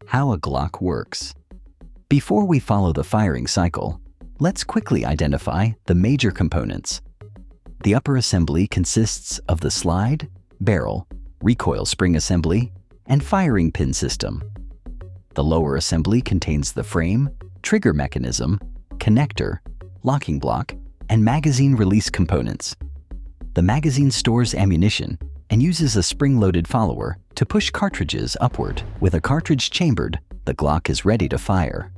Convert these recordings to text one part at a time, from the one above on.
How a Glock works. Before we follow the firing cycle, let's quickly identify the major components. The upper assembly consists of the slide, barrel, recoil spring assembly, and firing pin system. The lower assembly contains the frame, trigger mechanism, connector, locking block, and magazine release components. The magazine stores ammunition and uses a spring-loaded follower to push cartridges upward. With a cartridge chambered, the Glock is ready to fire.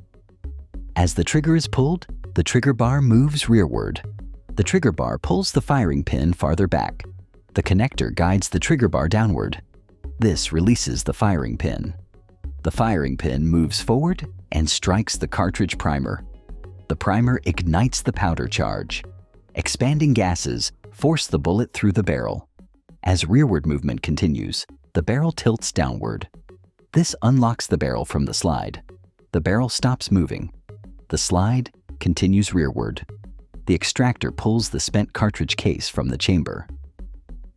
As the trigger is pulled, the trigger bar moves rearward. The trigger bar pulls the firing pin farther back. The connector guides the trigger bar downward. This releases the firing pin. The firing pin moves forward and strikes the cartridge primer. The primer ignites the powder charge. Expanding gases force the bullet through the barrel. As rearward movement continues, the barrel tilts downward. This unlocks the barrel from the slide. The barrel stops moving. The slide continues rearward. The extractor pulls the spent cartridge case from the chamber.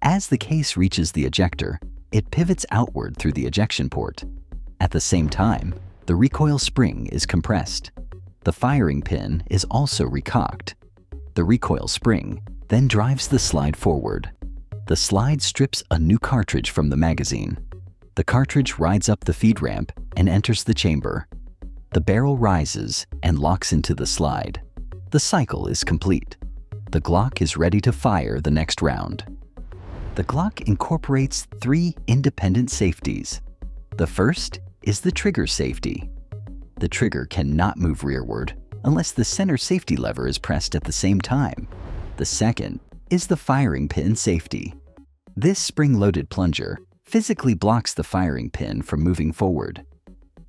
As the case reaches the ejector, it pivots outward through the ejection port. At the same time, the recoil spring is compressed. The firing pin is also recocked. The recoil spring then drives the slide forward. The slide strips a new cartridge from the magazine. The cartridge rides up the feed ramp and enters the chamber. The barrel rises and locks into the slide. The cycle is complete. The Glock is ready to fire the next round. The Glock incorporates 3 independent safeties. The first is the trigger safety. The trigger cannot move rearward unless the center safety lever is pressed at the same time. The second is the firing pin safety. This spring-loaded plunger physically blocks the firing pin from moving forward.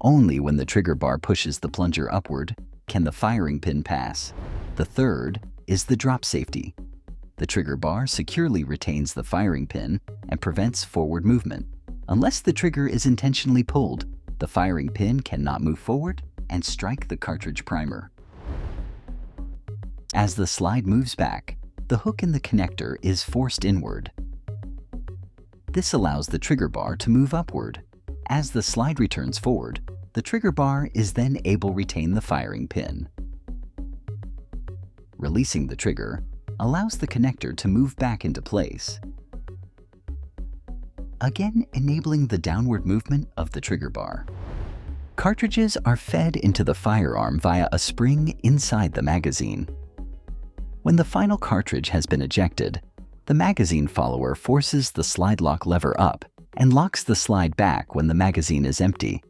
Only when the trigger bar pushes the plunger upward can the firing pin pass. The third is the drop safety. The trigger bar securely retains the firing pin and prevents forward movement. Unless the trigger is intentionally pulled, the firing pin cannot move forward and strike the cartridge primer. As the slide moves back, the hook in the connector is forced inward. This allows the trigger bar to move upward. As the slide returns forward, the trigger bar is then able to retain the firing pin. Releasing the trigger allows the connector to move back into place, again enabling the downward movement of the trigger bar. Cartridges are fed into the firearm via a spring inside the magazine. When the final cartridge has been ejected, the magazine follower forces the slide lock lever up and locks the slide back when the magazine is empty.